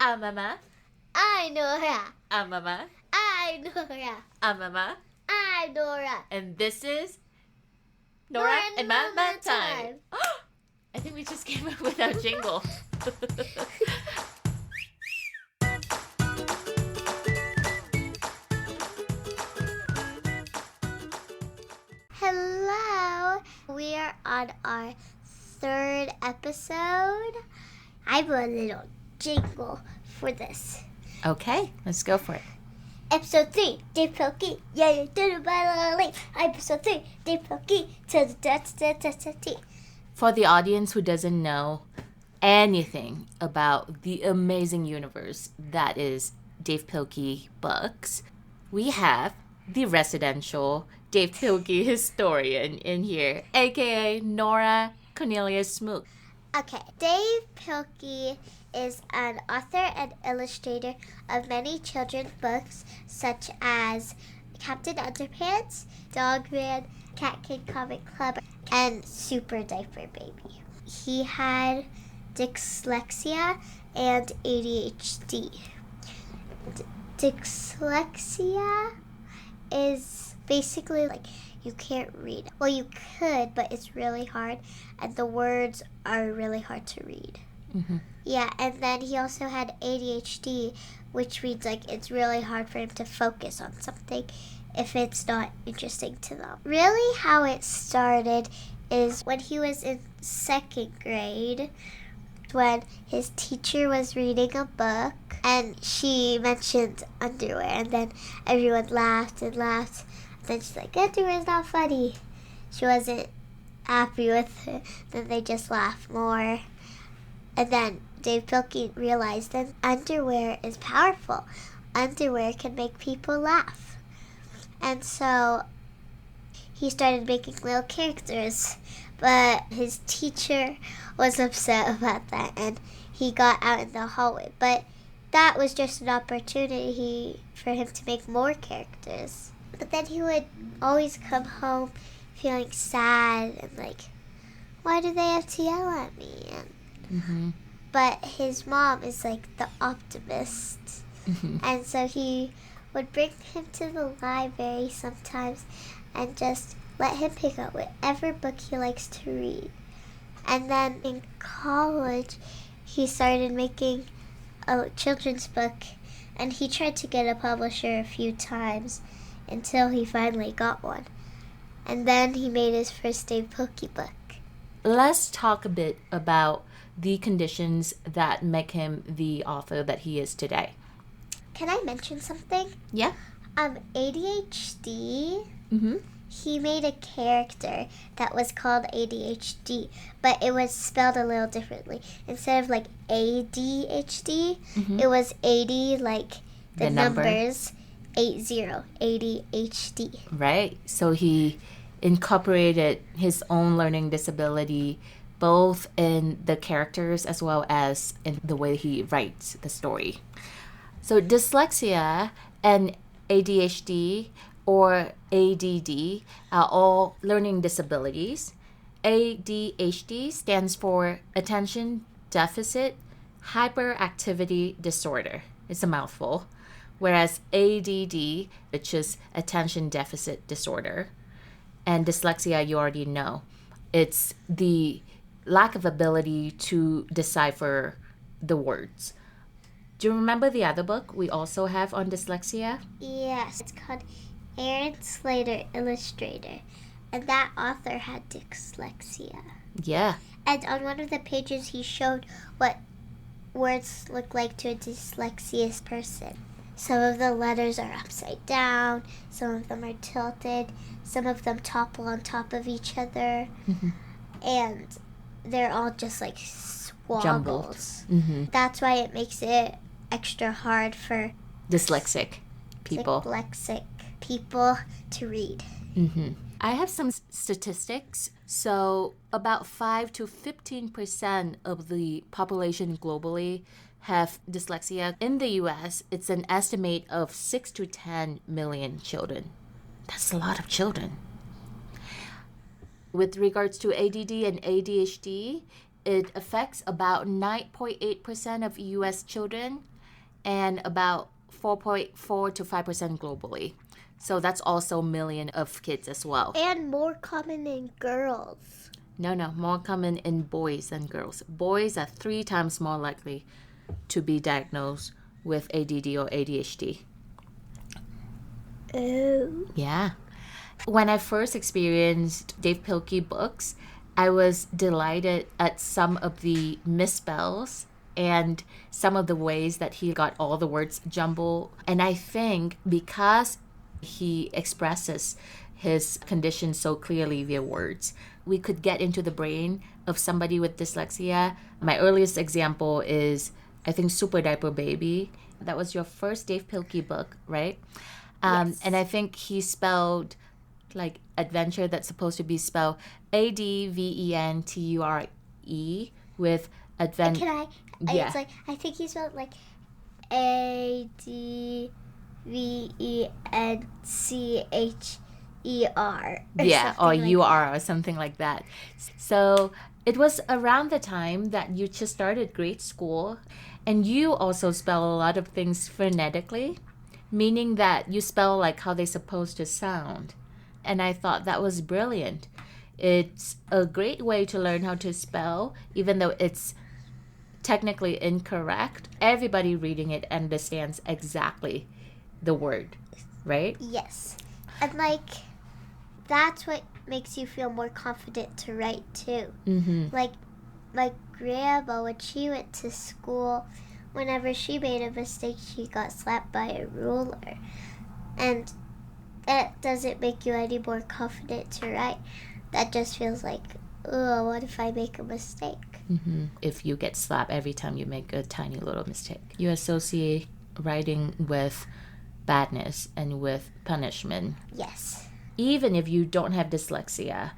Mama. I'm Norah. Mama. I'm Norah. Mama. I'm Norah. And this is Norah and Mama Time. I think we just came up with our jingle. Hello. We are on our third episode. I have a little jingle for this. Okay, let's go for it. Episode 3, Dav Pilkey. Yeah, do the Episode 3, Dav Pilkey. For the audience who doesn't know anything about the amazing universe that is Dav Pilkey books, we have the residential Dav Pilkey historian in here, aka Norah Cornelius Smoot. Okay, Dav Pilkey is an author and illustrator of many children's books such as Captain Underpants, Dogman, Cat Kid Comic Club, and Super Diaper Baby. He had dyslexia and ADHD. Dyslexia is basically like you can't read. Well, you could, but it's really hard, and the words are really hard to read. Mm-hmm. Yeah, and then he also had ADHD, which means like it's really hard for him to focus on something if it's not interesting to them. Really how it started is when he was in second grade, when his teacher was reading a book and she mentioned underwear, and then everyone laughed and laughed. And then she's like, underwear's not funny. She wasn't happy with it. Then they just laughed more. And then Dav Pilkey realized that underwear is powerful. Underwear can make people laugh. And so he started making little characters. But his teacher was upset about that, and he got out in the hallway. But that was just an opportunity for him to make more characters. But then he would always come home feeling sad and like, why do they have to yell at me? Mm-hmm. But his mom is like the optimist. Mm-hmm. And so he would bring him to the library sometimes and just let him pick out whatever book he likes to read. And then in college, he started making a children's book, and he tried to get a publisher a few times until he finally got one. And then he made his first Dav Pilkey book. Let's talk a bit about the conditions that make him the author that he is today. Can I mention something? Yeah. ADHD. Mm-hmm. He made a character that was called ADHD, but it was spelled a little differently. Instead of like ADHD, Mm-hmm. it was 80 like the number. numbers 80, ADHD. Right. So he incorporated his own learning disability both in the characters as well as in the way he writes the story. So dyslexia and ADHD or ADD are all learning disabilities. ADHD stands for Attention Deficit Hyperactivity Disorder. It's a mouthful. Whereas ADD, which is Attention Deficit Disorder, and dyslexia, you already know. It's the lack of ability to decipher the words. Do you remember the other book we also have on dyslexia? Yes, it's called Aaron Slater Illustrator, and that author had dyslexia. Yeah. And on one of the pages, he showed what words look like to a dyslexic person. Some of the letters are upside down, some of them are tilted, some of them topple on top of each other, Mm-hmm. and they're all just like squabbles. Jumbled. Mm-hmm. That's why it makes it extra hard for Dyslexic people. dyslexic people to read. Mm-hmm. I have some statistics. So about 5 to 15% of the population globally have dyslexia. In the US, it's an estimate of 6 to 10 million children. That's a lot of children. With regards to ADD and ADHD, it affects about 9.8% of US children and about 4.4 to 5% globally. So that's also a million of kids as well. And more common in girls. No, more common in boys than girls. Boys are 3 times more likely to be diagnosed with ADD or ADHD. Oh. Yeah. When I first experienced Dav Pilkey books, I was delighted at some of the misspells and some of the ways that he got all the words jumbled. And I think because he expresses his condition so clearly via words, we could get into the brain of somebody with dyslexia. My earliest example is, I think, Super Diaper Baby. That was your first Dav Pilkey book, right? Yes. And I think he spelled like adventure that's supposed to be spelled ADVENTURE with adventure. Can I? Yeah. It's like, I think he spelled like ADVENCHER. Yeah, or something like UR or something like that. So it was around the time that you just started grade school, and you also spell a lot of things phonetically, meaning that you spell like how they're supposed to sound. And I thought that was brilliant. It's a great way to learn how to spell, even though it's technically incorrect. Everybody reading it understands exactly the word, right? Yes. And like, that's what makes you feel more confident to write too. Mm-hmm. Like, my grandma, when she went to school, whenever she made a mistake, she got slapped by a ruler. And that doesn't make you any more confident to write. That just feels like, oh, what if I make a mistake? Mm-hmm. If you get slapped every time you make a tiny little mistake, you associate writing with badness and with punishment. Yes. Even if you don't have dyslexia,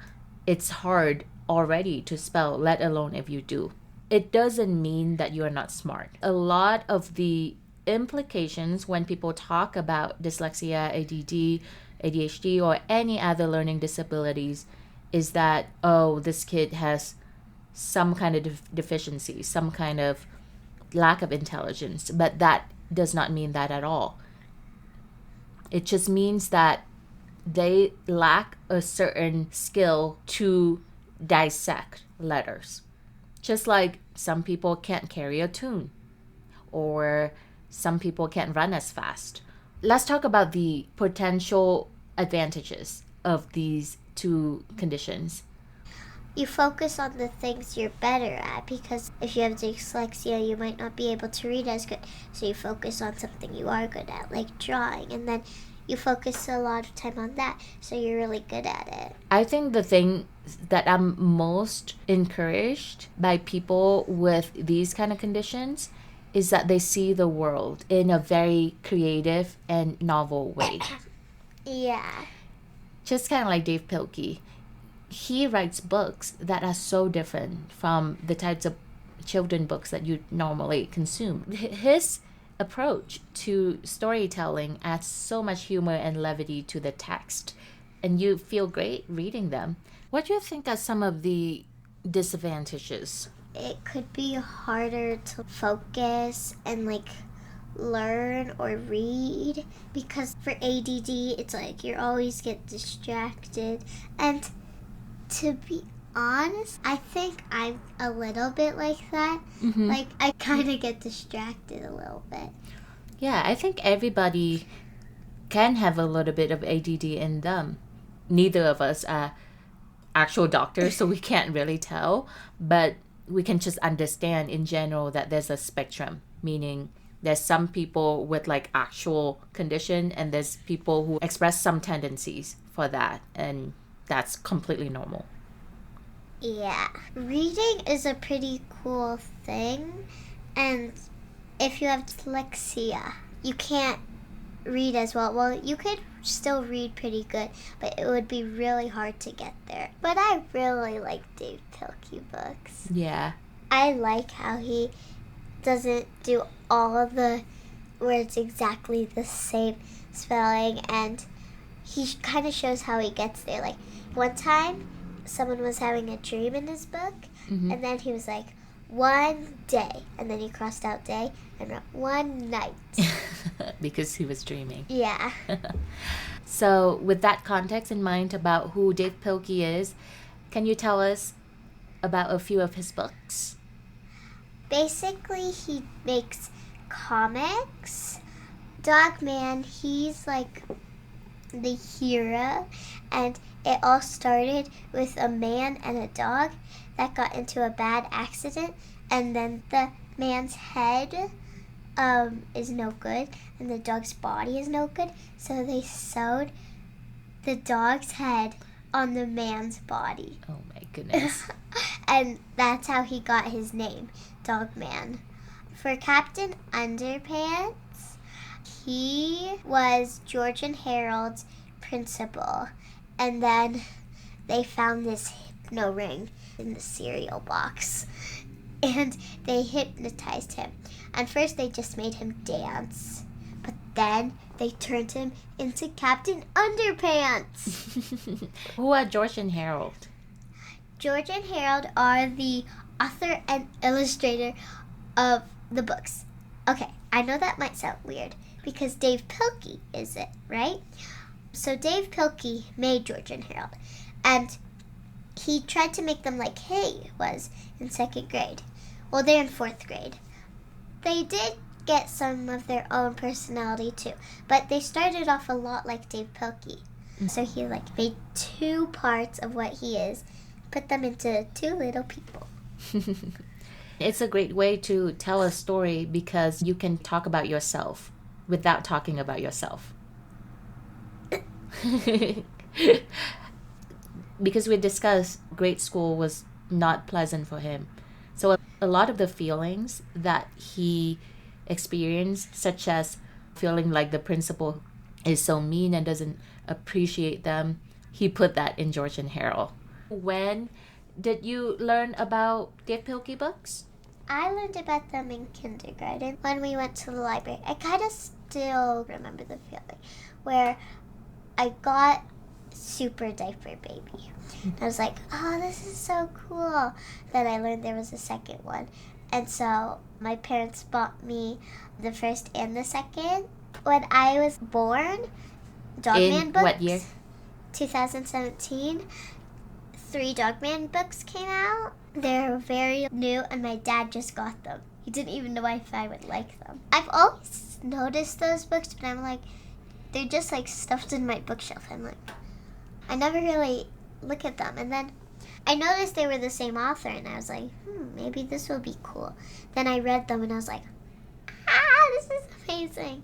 it's hard already to spell, let alone if you do. It doesn't mean that you are not smart. A lot of the implications when people talk about dyslexia, ADD, ADHD, or any other learning disabilities is that, oh, this kid has some kind of deficiency, some kind of lack of intelligence. But that does not mean that at all. It just means that they lack a certain skill to dissect letters. Just like some people can't carry a tune, or some people can't run as fast. Let's talk about the potential advantages of these two conditions. You focus on the things you're better at, because if you have dyslexia, you might not be able to read as good. So you focus on something you are good at, like drawing, and then you focus a lot of time on that, so you're really good at it. I think the thing that I'm most encouraged by people with these kind of conditions is that they see the world in a very creative and novel way. Yeah. Just kind of like Dav Pilkey. He writes books that are so different from the types of children books that you normally consume. His approach to storytelling adds so much humor and levity to the text, and you feel great reading them. What do you think are some of the disadvantages? It could be harder to focus and like learn or read, because for ADD it's like you always get distracted. And to be honest, I think I'm a little bit like that. Mm-hmm. Like, I kind of get distracted a little bit. Yeah, I think everybody can have a little bit of ADD in them. Neither of us are actual doctors, so we can't really tell, but we can just understand in general that there's a spectrum, meaning there's some people with like actual condition, and there's people who express some tendencies for that, and that's completely normal. Yeah. Reading is a pretty cool thing, and if you have dyslexia, you can't read as well. Well, you could still read pretty good, but it would be really hard to get there. But I really like Dav Pilkey books. Yeah. I like how he doesn't do all of the words exactly the same spelling, and he kind of shows how he gets there. Like, one time, someone was having a dream in his book, And then he was like, one day. And then he crossed out day and wrote one night. Because he was dreaming. Yeah. So with that context in mind about who Dav Pilkey is, can you tell us about a few of his books? Basically, he makes comics. Dogman, he's like the hero, and it all started with a man and a dog that got into a bad accident, and then the man's head is no good and the dog's body is no good, so they sewed the dog's head on the man's body. Oh my goodness. And that's how he got his name, Dogman. For Captain Underpants, he was George and Harold's principal, and then they found this hypno ring in the cereal box, and they hypnotized him. And first they just made him dance, but then they turned him into Captain Underpants. Who are George and Harold? George and Harold are the author and illustrator of the books. Okay, I know that might sound weird because Dav Pilkey is it, right? So Dav Pilkey made George and Harold, and he tried to make them like Hay was in 2nd grade. Well, they're in 4th grade. They did get some of their own personality too, but they started off a lot like Dav Pilkey. So he like made 2 parts of what he is, put them into 2 little people. It's a great way to tell a story because you can talk about yourself without talking about yourself. Because we discussed grade school was not pleasant for him. So a lot of the feelings that he experienced, such as feeling like the principal is so mean and doesn't appreciate them, he put that in George and Harold. When did you learn about Dav Pilkey books? I learned about them in kindergarten when we went to the library. I kind of still remember the feeling where I got Super Diaper Baby. I was like, oh, this is so cool. Then I learned there was a second one. And so my parents bought me the first and the second. When I was born, Dogman books. What year? 2017. 3 Dogman books came out. They're very new, and my dad just got them. He didn't even know if I would like them. I've always noticed those books, but I'm like, they're just like stuffed in my bookshelf. I'm like, I never really look at them. And then I noticed they were the same author, and I was like, maybe this will be cool. Then I read them, and I was like, this is amazing.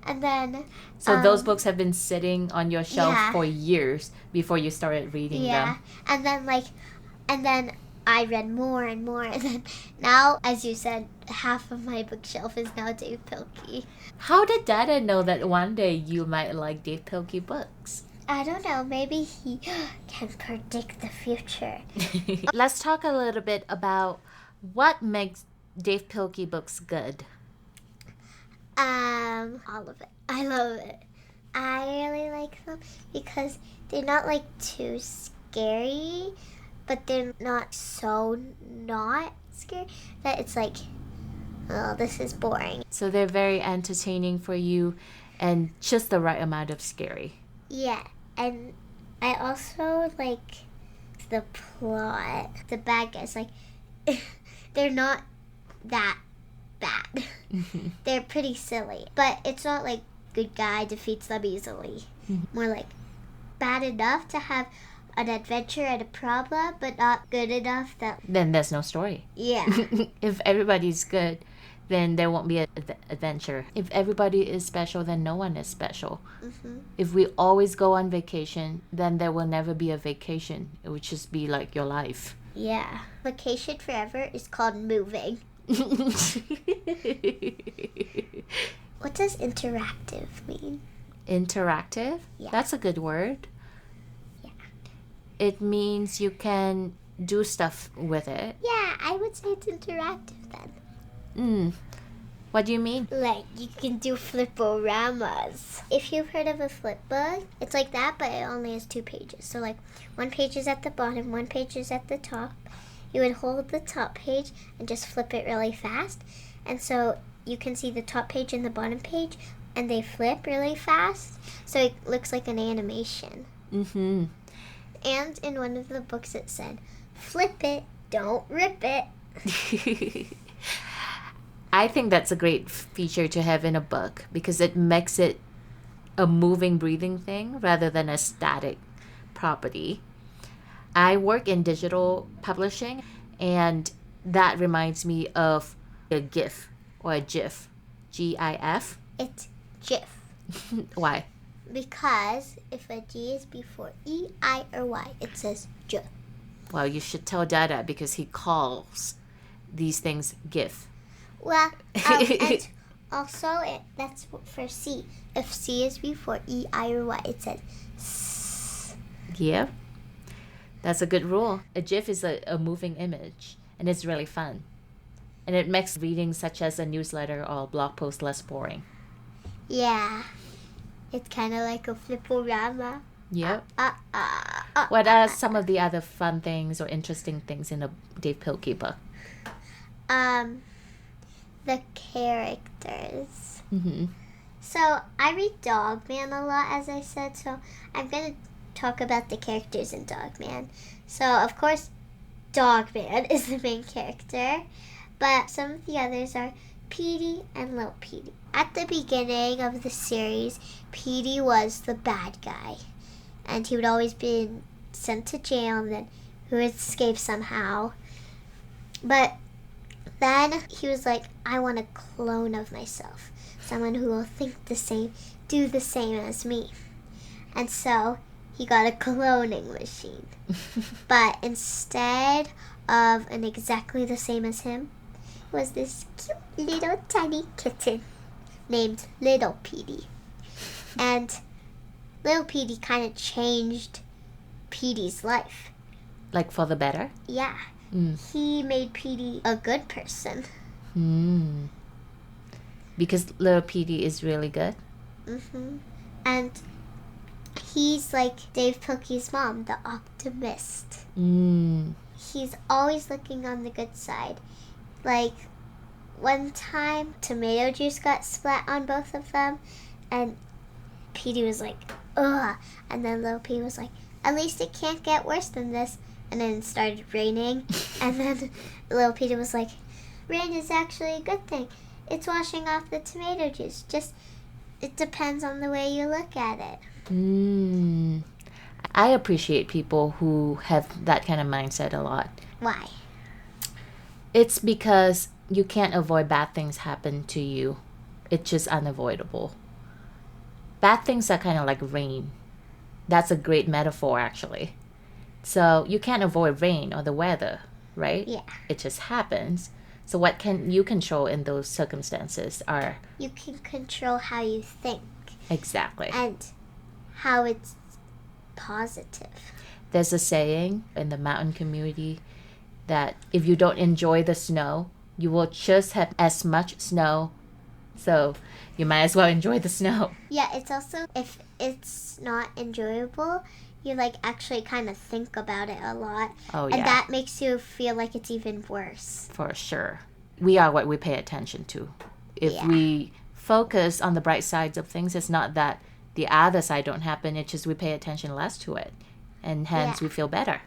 And then... So those books have been sitting on your shelf for years before you started reading them. Yeah, and then I read more and more. And then now, as you said, half of my bookshelf is now Dav Pilkey. How did Dada know that one day you might like Dav Pilkey books? I don't know. Maybe he can predict the future. Let's talk a little bit about what makes Dav Pilkey books good. All of it. I love it. I really like them because they're not like too scary, but they're not so not scary that it's like, oh, this is boring. So they're very entertaining for you and just the right amount of scary. Yeah, and I also like the plot. The bad guys, like, they're not that bad. They're pretty silly, but it's not like good guy defeats them easily. More like bad enough to have an adventure and a problem, but not good enough that... Then there's no story. Yeah. If everybody's good, then there won't be an adventure. If everybody is special, then no one is special. If we always go on vacation, then there will never be a vacation. It would just be like your life. Yeah. Vacation forever is called moving. What does interactive mean? Interactive? Yeah. That's a good word. Yeah. It means you can do stuff with it. Yeah, I would say it's interactive then. What do you mean? Like, you can do fliporamas. If you've heard of a flip book, it's like that, but it only has 2 pages. So, like, 1 page is at the bottom, 1 page is at the top. he would hold the top page and just flip it really fast. And so you can see the top page and the bottom page, and they flip really fast. So it looks like an animation. Mm-hmm. And in one of the books it said, flip it, don't rip it. I think that's a great feature to have in a book because it makes it a moving, breathing thing rather than a static property. I work in digital publishing, and that reminds me of a GIF or a GIF. GIF? It's GIF. Why? Because if a G is before E, I, or Y, it says GIF. Well, you should tell Dada because he calls these things GIF. Well, and also that's for C. If C is before E, I, or Y, it says S. Yeah. That's a good rule. A GIF is a moving image, and it's really fun. And it makes reading such as a newsletter or a blog post less boring. Yeah. It's kind of like a fliporama. Yep. What are some of the other fun things or interesting things in a Dav Pilkey book? The characters. Mm-hmm. So I read Dogman a lot, as I said, so I'm going to talk about the characters in Dogman. So, of course, Dogman is the main character, but some of the others are Petey and Lil Petey. At the beginning of the series, Petey was the bad guy, and he would always be sent to jail, and then he would escape somehow. But then he was like, I want a clone of myself, someone who will think the same, do the same as me. And so he got a cloning machine. But instead of an exactly the same as him, was this cute little tiny kitten named Little Petey. And Little Petey kind of changed Petey's life. Like for the better? Yeah. He made Petey a good person. Because little Petey is really good? Mm-hmm. And he's like Dav Pilkey's mom, the optimist. He's always looking on the good side. Like, one time, tomato juice got splat on both of them, and Petey was like, ugh. And then little Petey was like, at least it can't get worse than this. And then it started raining, and then little Petey was like, rain is actually a good thing. It's washing off the tomato juice. Just, it depends on the way you look at it. I appreciate people who have that kind of mindset a lot. Why? It's because you can't avoid bad things happen to you. It's just unavoidable. Bad things are kind of like rain. That's a great metaphor, actually. So you can't avoid rain or the weather, right? Yeah. It just happens. So what can you control in those circumstances are... You can control how you think. Exactly. And how it's positive. There's a saying in the mountain community that if you don't enjoy the snow, you will just have as much snow. So you might as well enjoy the snow. Yeah, it's also, if it's not enjoyable, you like actually kind of think about it a lot. Oh, yeah. And that makes you feel like it's even worse. For sure. We are what we pay attention to. If we focus on the bright sides of things, it's not that the other side don't happen, it's just we pay attention less to it. And hence we feel better.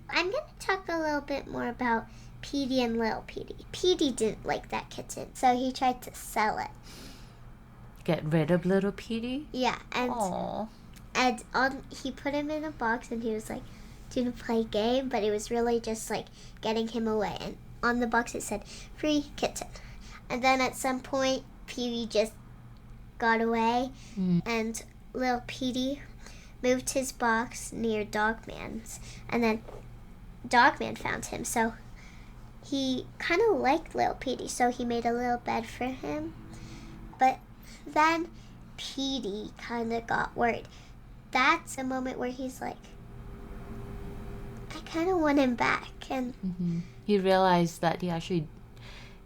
I'm going to talk a little bit more about Petey and Lil Petey. Petey didn't like that kitten, so he tried to sell it. Get rid of little Petey? Yeah, and Aww. And he put him in a box, and he was like, to play game, but it was really just like getting him away. And on the box it said, free kitten. And then at some point, Petey just got away, and little Petey moved his box near Dogman's. And then Dogman found him, so he kind of liked little Petey, so he made a little bed for him. But then Petey kind of got worried. That's a moment where he's like, I kind of want him back. And he realized that he actually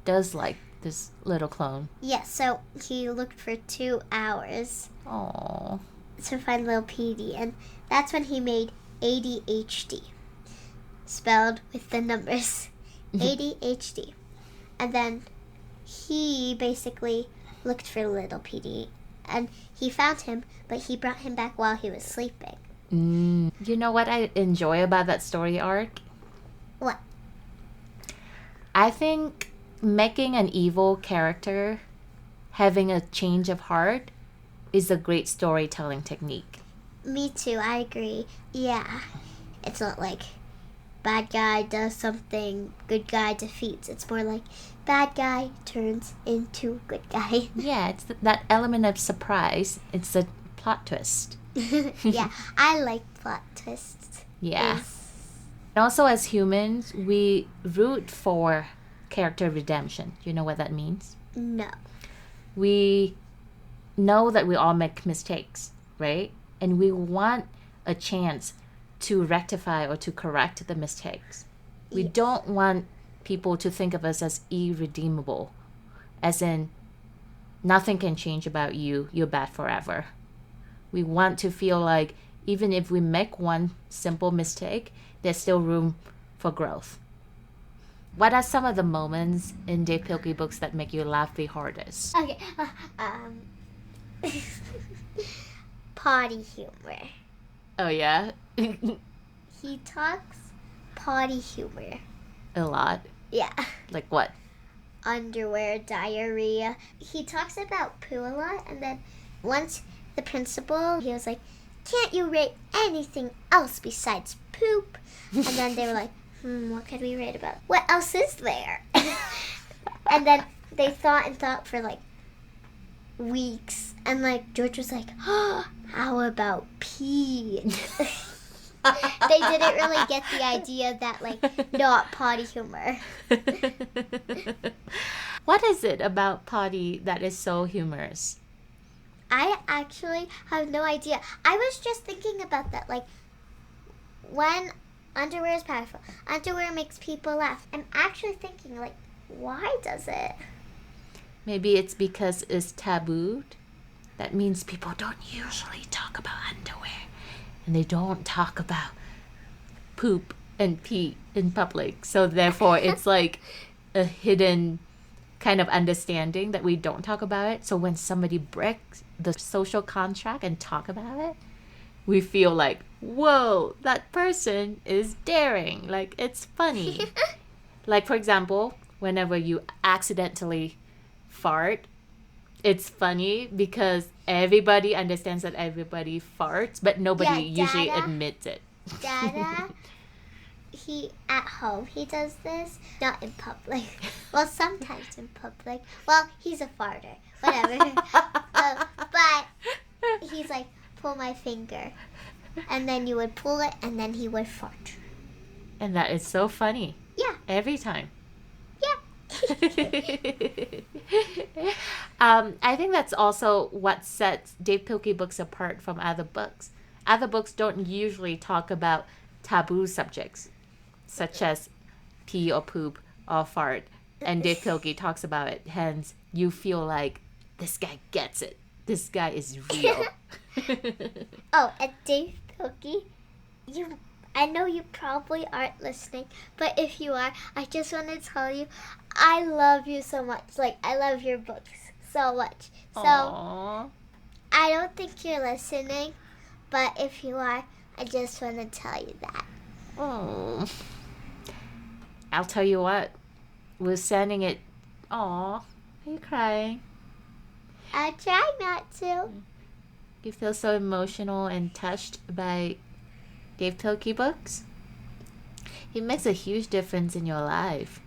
does like this little clone. Yeah, so he looked for 2 hours to find little Petey, and that's when he made ADHD. spelled with the numbers. ADHD. And then he basically looked for little Petey, and he found him, but he brought him back while he was sleeping. You know what I enjoy about that story arc? What? I think making an evil character having a change of heart is a great storytelling technique. Me too, I agree. Yeah. It's not like bad guy does something, good guy defeats. It's more like bad guy turns into good guy. Yeah, it's that element of surprise. It's a plot twist. Yeah, I like plot twists. Yeah. And also, as humans, we root for character redemption. You know what that means? No. We know that we all make mistakes, right? And we want a chance to rectify or to correct the mistakes. We don't want people to think of us as irredeemable, as in nothing can change about you, you're bad forever. We want to feel like even if we make one simple mistake, there's still room for growth. What are some of the moments in Dav Pilkey books that make you laugh the hardest? Okay. Potty humor. Oh, yeah? He talks potty humor. A lot? Yeah. Like what? Underwear, diarrhea. He talks about poo a lot, and then once the principal, he was like, can't you rate anything else besides poop? And then they were like, what could we rate about? What else is there? And then they thought and thought for like weeks, and like George was like, how about pee? They didn't really get the idea that like not potty humor. What is it about potty that is so humorous? I actually have no idea. I was just thinking about that, like when underwear is powerful, underwear makes people laugh. I'm actually thinking, like, why does it? Maybe it's because it's tabooed. That means people don't usually talk about underwear. And they don't talk about poop and pee in public. So therefore, it's like a hidden kind of understanding that we don't talk about it. So when somebody breaks the social contract and talk about it, we feel like, whoa, that person is daring. Like, it's funny. Like, for example, whenever you accidentally fart, it's funny because everybody understands that everybody farts, but nobody usually admits it. Dada, he at home, he does this, not in public. Well, sometimes in public. Well, he's a farter, whatever. But he's like, pull my finger. And then you would pull it, and then he would fart. And that is so funny. Yeah. Every time. Yeah. I think that's also what sets Dav Pilkey books apart from other books. Other books don't usually talk about taboo subjects, such as pee or poop or fart. And Dav Pilkey talks about it. Hence, you feel like this guy gets it. This guy is real. Oh, and Dav Pilkey, I know you probably aren't listening, but if you are, I just want to tell you, I love you so much. Like, I love your books so much. So, Aww. I don't think you're listening, but if you are, I just want to tell you that. Oh. I'll tell you what. We're sending it. Aw. Are you crying? I'll try not to. You feel so emotional and touched by Dav Pilkey books? It makes a huge difference in your life.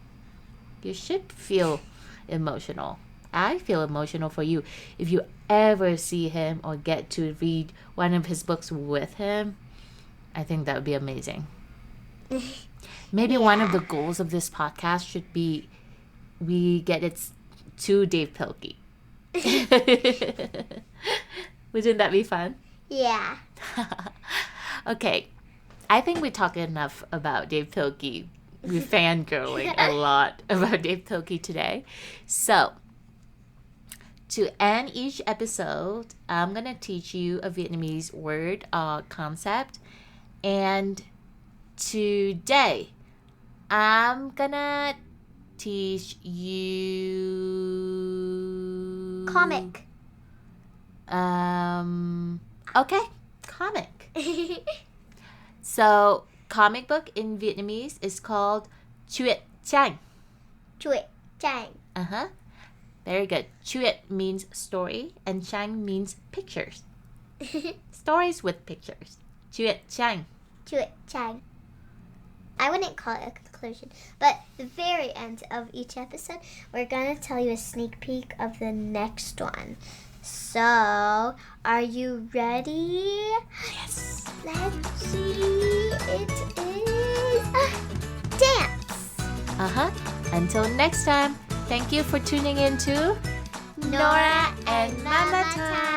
You should feel emotional. I feel emotional for you. If you ever see him or get to read one of his books with him, I think that would be amazing. Maybe one of the goals of this podcast should be we get it to Dav Pilkey. Wouldn't that be fun? Yeah. Okay. I think we talked enough about Dav Pilkey. We're fangirling a lot about Dav Pilkey today. So, to end each episode, I'm going to teach you a Vietnamese word or concept. And today I'm gonna teach you Comic. Okay, comic. So comic book in Vietnamese is called truyện tranh. Truyện tranh. Very good. Truyện means story and tranh means pictures. Stories with pictures. Truyện tranh. Truyện tranh. I wouldn't call it a conclusion, but the very end of each episode, we're going to tell you a sneak peek of the next one. So, are you ready? Yes. Let's see. It is dance. Until next time, thank you for tuning in to Norah and Mama Time.